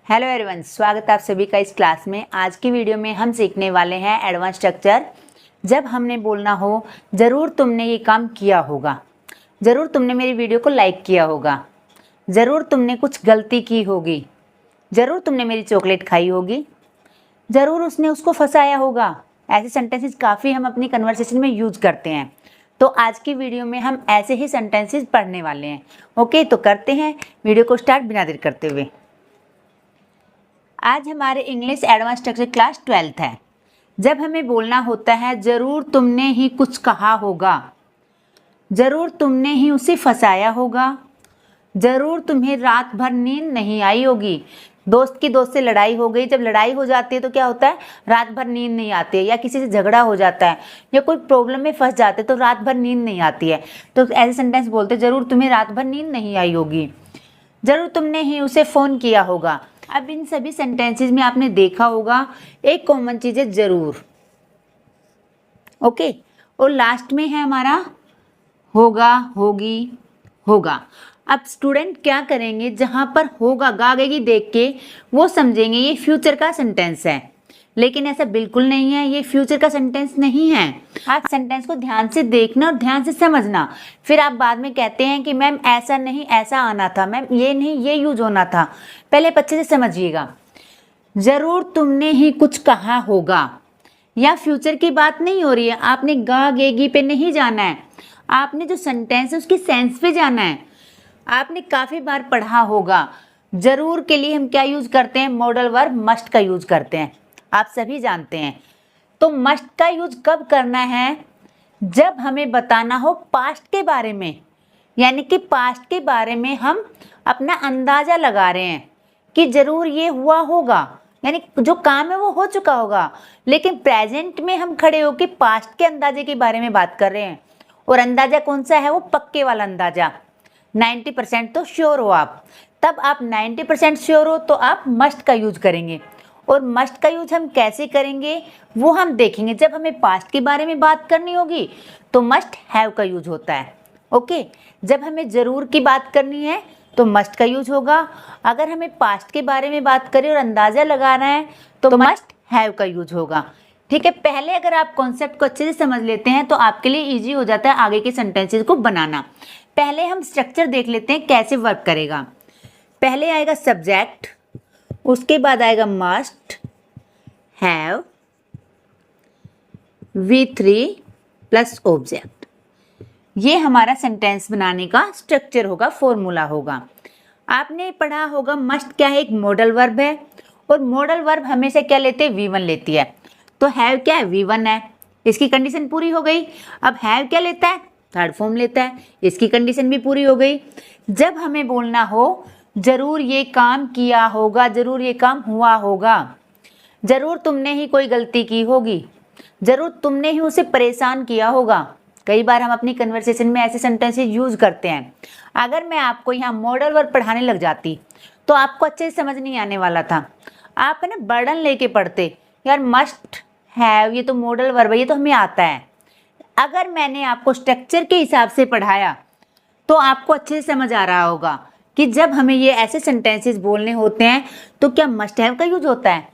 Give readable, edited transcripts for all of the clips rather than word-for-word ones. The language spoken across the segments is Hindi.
हेलो एवरीवन, स्वागत है आप सभी का इस क्लास में। आज की वीडियो में हम सीखने वाले हैं एडवांस स्ट्रक्चर। जब हमने बोलना हो ज़रूर तुमने ये काम किया होगा, ज़रूर तुमने मेरी वीडियो को लाइक किया होगा, ज़रूर तुमने कुछ गलती की होगी, ज़रूर तुमने मेरी चॉकलेट खाई होगी, ज़रूर उसने उसको फंसाया होगा। ऐसे सेंटेंसेस काफ़ी हम अपनी कन्वर्सेशन में यूज करते हैं। तो आज की वीडियो में हम ऐसे ही सेंटेंसेस पढ़ने वाले हैं। ओके, तो करते हैं वीडियो को स्टार्ट बिना देर करते हुए। आज हमारे English advance structure class 12th है। जब हमें बोलना होता है ज़रूर तुमने ही कुछ कहा होगा, ज़रूर तुमने ही उसे फंसाया होगा, ज़रूर तुम्हें रात भर नींद नहीं आई होगी। दोस्त की दोस्त से लड़ाई हो गई, जब लड़ाई हो जाती है तो क्या होता है, रात भर नींद नहीं आती है। या किसी से झगड़ा हो जाता है या कोई प्रॉब्लम में फंस जाते तो रात भर नींद नहीं आती है। तो ऐसे सेंटेंस बोलते ज़रूर तुम्हें रात भर नींद नहीं आई होगी, ज़रूर तुमने ही उसे फ़ोन किया होगा। अब इन सभी सेंटेंसेस में आपने देखा होगा एक कॉमन चीज़ है ज़रूर। ओके, और लास्ट में है हमारा होगा, होगी, होगा। अब स्टूडेंट क्या करेंगे, जहाँ पर होगा गागेगी देख के वो समझेंगे ये फ्यूचर का सेंटेंस है, लेकिन ऐसा बिल्कुल नहीं है, ये फ्यूचर का सेंटेंस नहीं है। आप सेंटेंस को ध्यान से देखना और ध्यान से समझना, फिर आप बाद में कहते हैं कि मैम ऐसा नहीं ऐसा आना था, मैम ये नहीं ये यूज होना था। पहले अच्छे से समझिएगा। ज़रूर तुमने ही कुछ कहा होगा, या फ्यूचर की बात नहीं हो रही है। आपने गागेगी पे नहीं जाना है, आपने जो सेंटेंस है उसकी सेंस पे जाना है। आपने काफ़ी बार पढ़ा होगा ज़रूर के लिए हम क्या यूज करते हैं, मॉडल वर्ब मस्ट का यूज करते हैं, आप सभी जानते हैं। तो मस्ट का यूज कब करना है, जब हमें बताना हो पास्ट के बारे में, यानी कि पास्ट के बारे में हम अपना अंदाज़ा लगा रहे हैं कि ज़रूर ये हुआ होगा, यानी जो काम है वो हो चुका होगा, लेकिन प्रेजेंट में हम खड़े होकर पास्ट के अंदाजे के बारे में बात कर रहे हैं। और अंदाज़ा कौन सा है, वो पक्के वाला अंदाज़ा। 90% तो श्योर हो आप, तब आप 90% श्योर हो तो आप मस्ट का यूज करेंगे। और मस्ट का यूज हम कैसे करेंगे वो हम देखेंगे। जब हमें पास्ट के बारे में बात करनी होगी तो मस्ट हैव का यूज होता है। ओके, जब हमें ज़रूर की बात करनी है तो मस्ट का यूज होगा। अगर हमें पास्ट के बारे में बात करें और अंदाज़ा लगाना है तो मस्ट हैव का यूज होगा। ठीक है, पहले अगर आप कॉन्सेप्ट को अच्छे से समझ लेते हैं तो आपके लिए ईजी हो जाता है आगे के सेंटेंसेस को बनाना। पहले हम स्ट्रक्चर देख लेते हैं कैसे वर्क करेगा। पहले आएगा सब्जेक्ट, उसके बाद आएगा must, have, V3 plus object. ये हमारा सेंटेंस बनाने का स्ट्रक्चर होगा, फॉर्मूला होगा। आपने पढ़ा होगा मस्ट क्या है, एक मॉडल वर्ब है, और मॉडल वर्ब हमेशा क्या लेते हैं, V1 लेती है। तो हैव क्या है, V1 है, इसकी कंडीशन पूरी हो गई। अब हैव क्या लेता है, थर्ड फॉर्म लेता है, इसकी कंडीशन भी पूरी हो गई। जब हमें बोलना हो ज़रूर ये काम किया होगा, ज़रूर ये काम हुआ होगा, ज़रूर तुमने ही कोई गलती की होगी, ज़रूर तुमने ही उसे परेशान किया होगा। कई बार हम अपनी कन्वर्सेशन में ऐसे सेंटेंसेस यूज़ करते हैं। अगर मैं आपको यहाँ मॉडल वर्ब पढ़ाने लग जाती तो आपको अच्छे से समझ नहीं आने वाला था। आप है ना बर्डन लेके पढ़ते, यार मस्ट हैव ये तो मॉडल वर्ब है, ये तो हमें आता है। अगर मैंने आपको स्ट्रक्चर के हिसाब से पढ़ाया तो आपको अच्छे से समझ आ रहा होगा कि जब हमें ये ऐसे सेंटेंसेस बोलने होते हैं तो क्या मस्ट हैव का यूज होता है।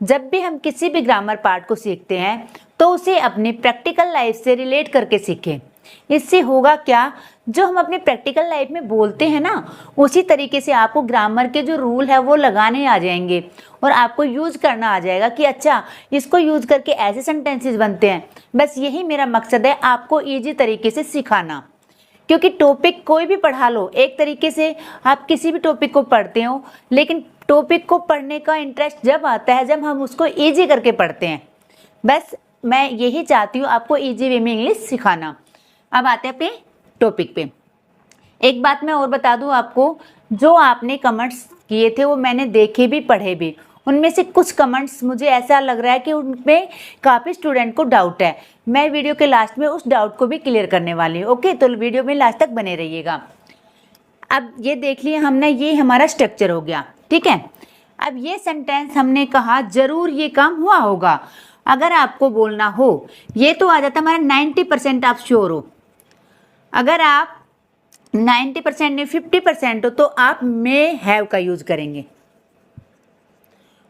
जब भी हम किसी भी ग्रामर पार्ट को सीखते हैं तो उसे अपने प्रैक्टिकल लाइफ से रिलेट करके सीखें। इससे होगा क्या, जो हम अपने प्रैक्टिकल लाइफ में बोलते हैं ना, उसी तरीके से आपको ग्रामर के जो रूल है वो लगाने आ जाएंगे और आपको यूज करना आ जाएगा कि अच्छा इसको यूज करके ऐसे सेंटेंसेस बनते हैं। बस यही मेरा मकसद है, आपको ईजी तरीके से सिखाना। क्योंकि टॉपिक कोई भी पढ़ा लो, एक तरीके से आप किसी भी टॉपिक को पढ़ते हो, लेकिन टॉपिक को पढ़ने का इंटरेस्ट जब आता है जब हम उसको ईजी करके पढ़ते हैं। बस मैं यही चाहती हूँ, आपको ईजी वे में इंग्लिश सिखाना। अब आते हैं अपने टॉपिक पे। एक बात मैं और बता दूँ आपको, जो आपने कमेंट्स किए थे वो मैंने देखे भी पढ़े भी। उनमें से कुछ कमेंट्स मुझे ऐसा लग रहा है कि उनमें काफ़ी स्टूडेंट को डाउट है। मैं वीडियो के लास्ट में उस डाउट को भी क्लियर करने वाली हूँ। ओके, तो वीडियो में लास्ट तक बने रहिएगा। अब ये देख लिए हमने, ये हमारा स्ट्रक्चर हो गया। ठीक है, अब ये सेंटेंस हमने कहा ज़रूर ये काम हुआ होगा। अगर आपको बोलना हो, ये तो आ जाता हमारा 90% आप श्योर हो। अगर आप 90% नहीं 50% हो तो आप मे हैव का यूज करेंगे।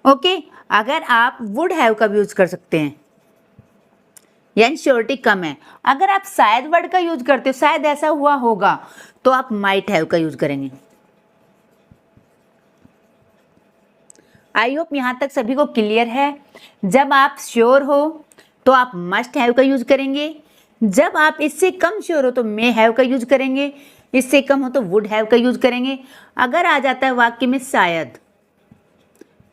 ओके, अगर आप वुड हैव का यूज कर सकते हैं, यानी श्योरिटी कम है। अगर आप शायद वर्ड का यूज करते हो, शायद ऐसा हुआ होगा, तो आप माइट हैव का यूज करेंगे। आई होप यहाँ तक सभी को क्लियर है। जब आप श्योर हो तो आप मस्ट हैव का यूज करेंगे, जब आप इससे कम श्योर हो तो मे हैव का यूज करेंगे, इससे कम हो तो वुड हैव का यूज करेंगे। अगर आ जाता है वाक्य में शायद,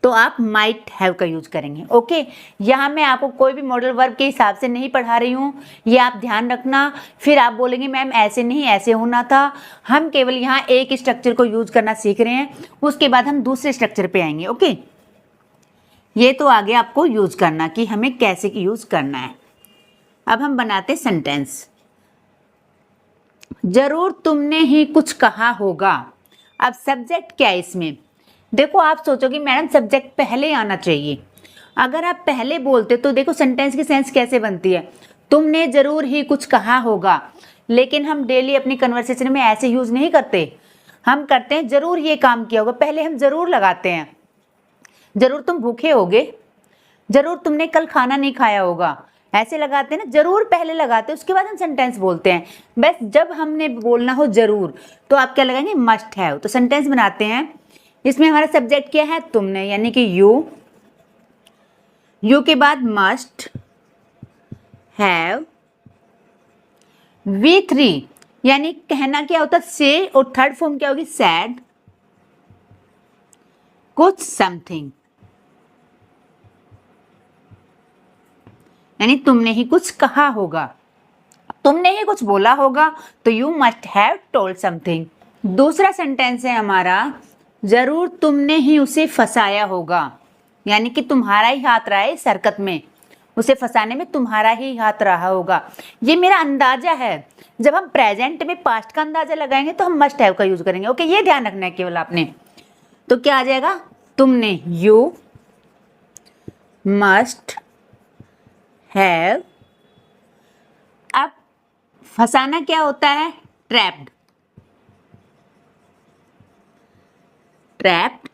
तो आप माइट हैव का यूज करेंगे। ओके, यहाँ मैं आपको कोई भी मॉडल वर्ब के हिसाब से नहीं पढ़ा रही हूँ, ये आप ध्यान रखना। फिर आप बोलेंगे मैम ऐसे नहीं, ऐसे होना था। हम केवल यहाँ एक स्ट्रक्चर को यूज करना सीख रहे हैं, उसके बाद हम दूसरे स्ट्रक्चर पे आएंगे। ओके, ये तो आगे आपको यूज करना कि हमें कैसे यूज करना है। अब हम बनाते सेंटेंस। जरूर तुमने ही कुछ कहा होगा। अब सब्जेक्ट क्या है इसमें? देखो, आप सोचोगे मैडम सब्जेक्ट पहले आना चाहिए। अगर आप पहले बोलते तो देखो सेंटेंस की सेंस कैसे बनती है, तुमने जरूर ही कुछ कहा होगा। लेकिन हम डेली अपनी कन्वर्सेशन में ऐसे यूज नहीं करते, हम करते हैं जरूर ये काम किया होगा। पहले हम जरूर लगाते हैं, जरूर तुम भूखे होगे, जरूर तुमने कल खाना नहीं खाया होगा, ऐसे लगाते हैं ना, जरूर पहले लगाते हैं, उसके बाद हम सेंटेंस बोलते हैं। बस जब हमने बोलना हो जरूर, तो आप क्या लगाएंगे? Must have. तो सेंटेंस बनाते हैं। इसमें हमारा सब्जेक्ट क्या है? तुमने, यानी कि यू। यू के बाद मस्ट हैव। V3 यानी कहना क्या होता है? से, और थर्ड फॉर्म क्या होगी? सैड। कुछ समथिंग, यानी तुमने ही कुछ कहा होगा, तुमने ही कुछ बोला होगा, तो you must have told something. दूसरा सेंटेंस है हमारा, जरूर तुमने ही उसे फंसाया होगा, यानी कि तुम्हारा ही हाथ रहा है इस हरकत में, उसे फंसाने में तुम्हारा ही हाथ रहा होगा। ये मेरा अंदाजा है। जब हम प्रेजेंट में पास्ट का अंदाजा लगाएंगे तो हम मस्ट हैव का यूज करेंगे। ओके, ये ध्यान रखना है केवल आपने। तो क्या आ जाएगा? तुमने, यू मस्ट हैव। अब फंसाना क्या होता है? ट्रैप्ड। ट्रैप्ड,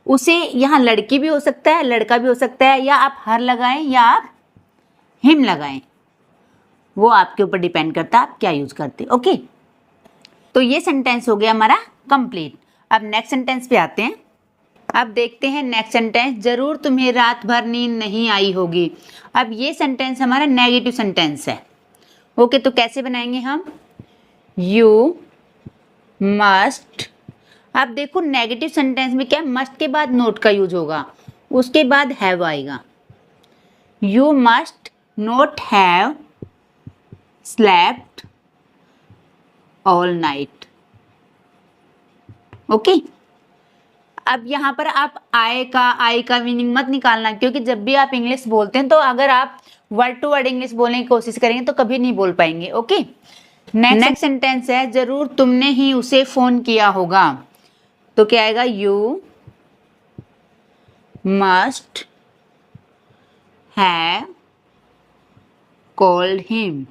उसे यहाँ लड़की भी हो सकता है, लड़का भी हो सकता है, या आप हर लगाएं या आप हिम लगाएं, वो आपके ऊपर डिपेंड करता है आप क्या यूज करते। ओके, तो ये सेंटेंस हो गया हमारा कंप्लीट। अब नेक्स्ट सेंटेंस पे आते हैं। अब देखते हैं नेक्स्ट सेंटेंस, जरूर तुम्हें रात भर नींद नहीं आई होगी। अब ये सेंटेंस हमारा नेगेटिव सेंटेंस है। ओके, तो कैसे बनाएंगे हम? You must. अब देखो नेगेटिव सेंटेंस में क्या है? मस्ट के बाद नोट का यूज होगा, उसके बाद हैव आएगा। You must not have slept all night. Okay, अब यहाँ पर आप आई का मीनिंग मत निकालना, क्योंकि जब भी आप इंग्लिश बोलते हैं तो अगर आप वर्ड टू वर्ड इंग्लिश बोलने की कोशिश करेंगे तो कभी नहीं बोल पाएंगे। ओके, नेक्स्ट सेंटेंस है, जरूर तुमने ही उसे फोन किया होगा। तो क्या आएगा? You must have called him.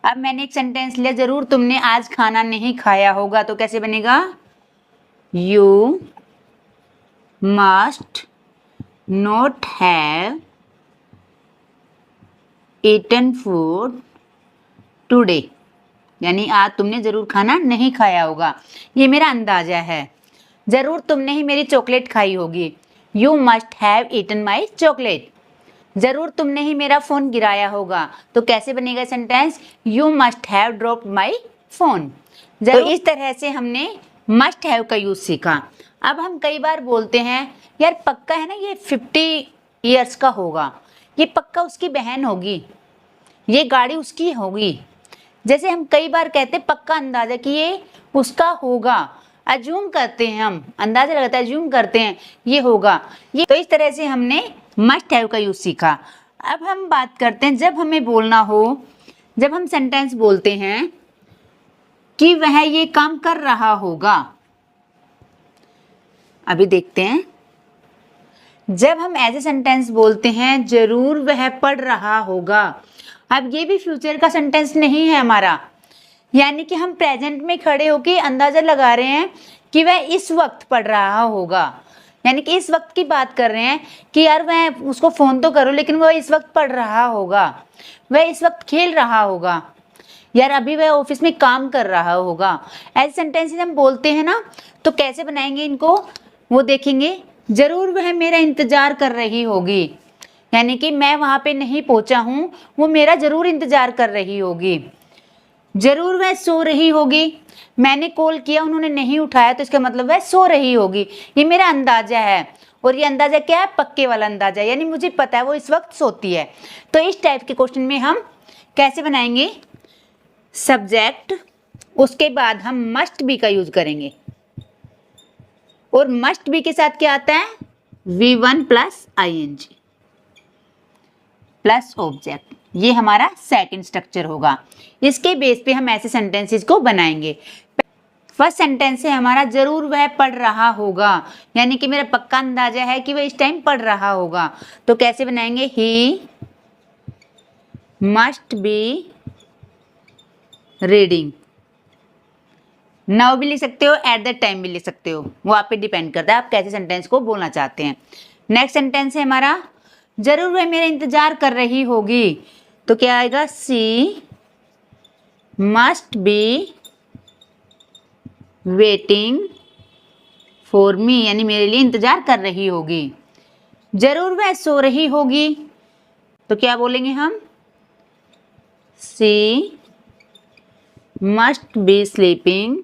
अब मैंने एक सेंटेंस लिया, जरूर तुमने आज खाना नहीं खाया होगा। तो कैसे बनेगा? You must not have eaten food today, यानी आज तुमने जरूर खाना नहीं खाया होगा। ये मेरा अंदाजा है। जरूर तुमने ही मेरी चॉकलेट खाई होगी। You must have eaten my chocolate. जरूर तुमने ही मेरा फोन गिराया होगा। तो कैसे बनेगा sentence? You must have dropped my phone. तो इस तरह से हमने मस्ट हैव का यूज सीखा। अब हम कई बार बोलते हैं यार पक्का है ना ये 50 ईयर्स का होगा, ये पक्का उसकी बहन होगी, ये गाड़ी उसकी होगी। जैसे हम कई बार कहते हैं पक्का अंदाजा कि ये उसका होगा, अज्यूम करते हैं, हम अंदाजा लगाते हैं, अज्यूम करते हैं ये होगा ये। तो इस तरह से हमने मस्ट हैव का यूज सीखा। अब हम बात करते हैं जब हमें बोलना हो, जब हम सेंटेंस बोलते हैं कि वह ये काम कर रहा होगा। अभी देखते हैं, जब हम ऐसे सेंटेंस बोलते हैं जरूर वह पढ़ रहा होगा। अब ये भी फ्यूचर का सेंटेंस नहीं है हमारा, यानी कि हम प्रेजेंट में खड़े होकर अंदाजा लगा रहे हैं कि वह इस वक्त पढ़ रहा होगा, यानी कि इस वक्त की बात कर रहे हैं कि यार मैं उसको फ़ोन तो करूँ लेकिन वह इस वक्त पढ़ रहा होगा, वह इस वक्त खेल रहा होगा, यार अभी वह ऑफिस में काम कर रहा होगा। ऐसे सेंटेंसेस हम बोलते हैं ना, तो कैसे बनाएंगे इनको वो देखेंगे। ज़रूर वह मेरा इंतज़ार कर रही होगी, यानी कि मैं वहाँ पे नहीं पहुँचा हूँ, वो मेरा ज़रूर इंतज़ार कर रही होगी। ज़रूर वह सो रही होगी, मैंने कॉल किया उन्होंने नहीं उठाया, तो इसका मतलब वह सो रही होगी। ये मेरा अंदाज़ा है, और ये अंदाज़ा क्या है, पक्के वाला अंदाज़ा, यानी मुझे पता है वो इस वक्त सोती है। तो इस टाइप के क्वेश्चन में हम कैसे बनाएंगे, सब्जेक्ट, उसके बाद हम मस्ट बी का यूज करेंगे, और मस्ट बी के साथ क्या आता है, V1 plus ING plus object. ये हमारा सेकंड स्ट्रक्चर होगा। इसके बेस पे हम ऐसे सेंटेंसेस को बनाएंगे। फर्स्ट सेंटेंस है हमारा, जरूर वह पढ़ रहा होगा, यानी कि मेरा पक्का अंदाजा है कि वह इस टाइम पढ़ रहा होगा। तो कैसे बनाएंगे, he must be reading. Now भी लिख सकते हो, एट द टाइम भी लिख सकते हो, वो आप पे डिपेंड करता है आप कैसे सेंटेंस को बोलना चाहते हैं। नेक्स्ट सेंटेंस है हमारा, जरूर वह मेरा इंतजार कर रही होगी। तो क्या आएगा, she must be waiting for me, यानी मेरे लिए इंतजार कर रही होगी। जरूर वह सो रही होगी, तो क्या बोलेंगे हम, she must be sleeping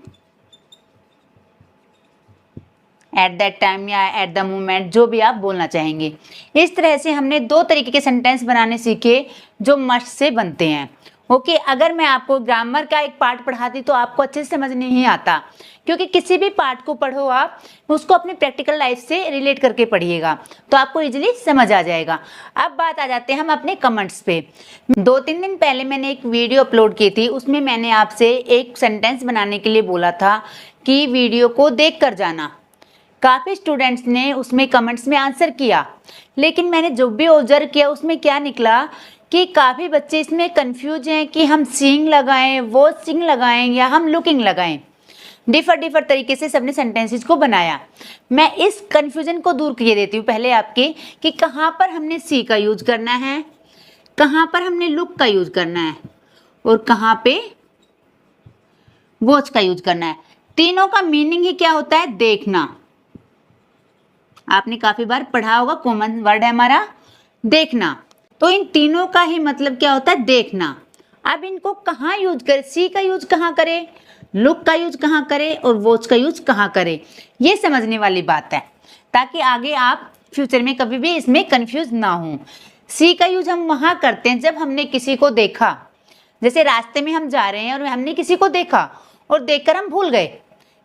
at that time या एट द मोमेंट, जो भी आप बोलना चाहेंगे। इस तरह से हमने दो तरीके के सेंटेंस बनाने सीखे जो मस्ट से बनते हैं। ओके, अगर मैं आपको ग्रामर का एक पार्ट पढ़ाती तो आपको अच्छे से समझ नहीं आता, क्योंकि किसी भी पार्ट को पढ़ो आप उसको अपनी प्रैक्टिकल लाइफ से रिलेट करके पढ़िएगा तो आपको इजीली समझ आ जाएगा। अब बात आ जाते हैं हम अपने कमेंट्स पे। 2-3 दिन पहले मैंने एक वीडियो अपलोड की थी, उसमें मैंने आपसे एक सेंटेंस बनाने के लिए बोला था कि वीडियो को देख कर जाना। काफ़ी स्टूडेंट्स ने उसमें कमेंट्स में आंसर किया, लेकिन मैंने जो भी ऑब्जर्व किया उसमें क्या निकला कि काफ़ी बच्चे इसमें कंफ्यूज हैं कि हम सीइंग लगाएं, वॉचिंग लगाएं या हम लुकिंग लगाएं। डिफर तरीके से सबने सेंटेंसेस को बनाया। मैं इस कंफ्यूजन को दूर किए देती हूँ पहले आपके कि कहाँ पर हमने सी का यूज करना है, कहाँ पर हमने लुक का यूज करना है और कहाँ पे वॉच का यूज करना है। तीनों का मीनिंग ही क्या होता है, देखना। आपने काफ़ी बार पढ़ा होगा, कॉमन वर्ड है हमारा देखना। तो इन तीनों का ही मतलब क्या होता है, देखना। अब इनको कहाँ यूज करें, सी का यूज कहाँ करें, लुक का यूज कहाँ करें और वॉच का यूज कहाँ करें, ये समझने वाली बात है, ताकि आगे आप फ्यूचर में कभी भी इसमें कंफ्यूज ना हो। सी का यूज हम वहाँ करते हैं जब हमने किसी को देखा, जैसे रास्ते में हम जा रहे हैं और हमने किसी को देखा और देखकर हम भूल गए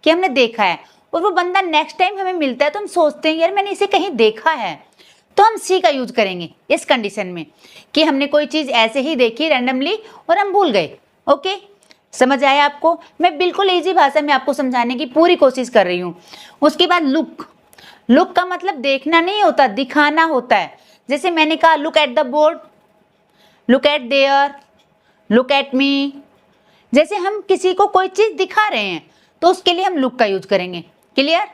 कि हमने देखा है, और वो बंदा नेक्स्ट टाइम हमें मिलता है तो हम सोचते हैं यार मैंने इसे कहीं देखा है, तो हम सी का यूज करेंगे इस कंडीशन में कि हमने कोई चीज़ ऐसे ही देखी रैंडमली और हम भूल गए। ओके, समझ आया आपको? मैं बिल्कुल इजी भाषा में आपको समझाने की पूरी कोशिश कर रही हूँ। उसके बाद लुक, लुक का मतलब देखना नहीं होता, दिखाना होता है। जैसे मैंने कहा look at the board, look at there, look at me. जैसे हम किसी को कोई चीज़ दिखा रहे हैं तो उसके लिए हम लुक का यूज करेंगे। क्लियर?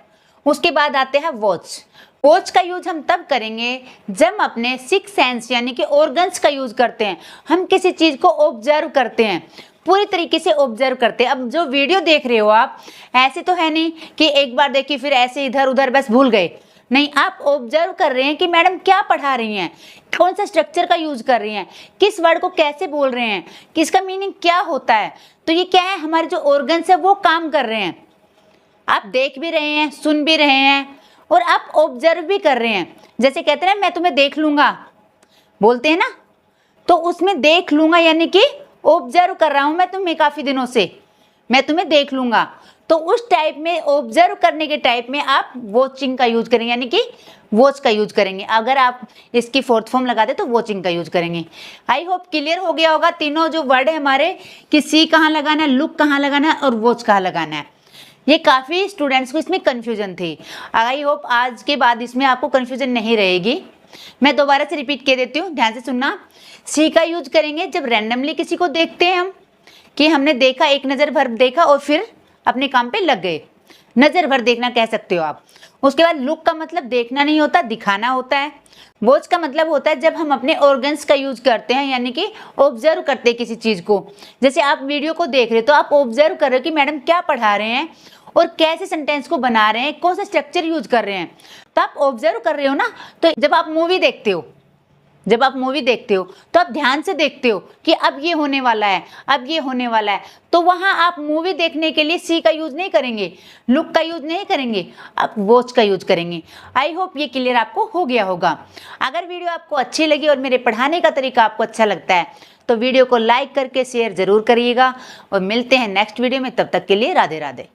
उसके बाद आते हैं वॉच। वॉच का यूज हम तब करेंगे जब हम अपने सिक्स सेंस यानी कि ऑर्गन्स का यूज करते हैं। हम किसी चीज़ को ऑब्जर्व करते हैं, पूरी तरीके से ऑब्जर्व करते हैं। अब जो वीडियो देख रहे हो आप, ऐसे तो है नहीं कि एक बार देखी फिर ऐसे इधर उधर बस भूल गए, नहीं, आप ऑब्जर्व कर रहे हैं कि मैडम क्या पढ़ा रही हैं, कौन सा स्ट्रक्चर का यूज कर रही हैं, किस वर्ड को कैसे बोल रहे हैं, किसका मीनिंग क्या होता है। तो ये क्या है, हमारे जो ऑर्गन्स है वो काम कर रहे हैं। आप देख भी रहे हैं, सुन भी रहे हैं और आप ऑब्जर्व भी कर रहे हैं। जैसे कहते हैं मैं तुम्हें देख लूंगा, बोलते हैं ना, तो उसमें देख लूंगा यानी कि ऑब्जर्व कर रहा हूं मैं तुम्हें काफी दिनों से, मैं तुम्हें देख लूंगा। तो उस टाइप में ऑब्जर्व करने के टाइप में आप वॉचिंग का यूज करेंगे यानी कि वॉच का यूज करेंगे। अगर आप इसकी फोर्थ फॉर्म लगा दे तो वॉचिंग का यूज करेंगे। आई होप क्लियर हो गया होगा तीनों जो वर्ड है हमारे कि सी कहाँ लगाना है, लुक कहाँ लगाना है और वॉच कहाँ लगाना है। ये काफ़ी स्टूडेंट्स को इसमें कन्फ्यूजन थी। आई होप आज के बाद इसमें आपको कन्फ्यूजन नहीं रहेगी। मैं दोबारा से रिपीट कर देती हूँ, ध्यान से सुनना। सी का यूज करेंगे जब रैंडमली किसी को देखते हैं हम, कि हमने देखा, एक नज़र भर देखा और फिर अपने काम पे लग गए। नजर भर देखना कह सकते हो आप। उसके बाद लुक का मतलब देखना नहीं होता, दिखाना होता है। वॉच का मतलब होता है जब हम अपने ऑर्गन्स का यूज करते हैं, यानी कि ऑब्जर्व करते हैं किसी चीज को। जैसे आप वीडियो को देख रहे हो तो आप ऑब्जर्व कर रहे हो कि मैडम क्या पढ़ा रहे हैं और कैसे सेंटेंस को बना रहे हैं, कौन सा स्ट्रक्चर यूज कर रहे हैं, तो आप ऑब्जर्व कर रहे हो ना। तो जब आप मूवी देखते हो तो आप ध्यान से देखते हो कि अब ये होने वाला है, अब ये होने वाला है, तो वहां आप मूवी देखने के लिए सी का यूज नहीं करेंगे, लुक का यूज नहीं करेंगे, आप वॉच का यूज करेंगे। आई होप ये क्लियर आपको हो गया होगा। अगर वीडियो आपको अच्छी लगी और मेरे पढ़ाने का तरीका आपको अच्छा लगता है तो वीडियो को लाइक करके शेयर जरूर करिएगा, और मिलते हैं नेक्स्ट वीडियो में। तब तक के लिए राधे राधे।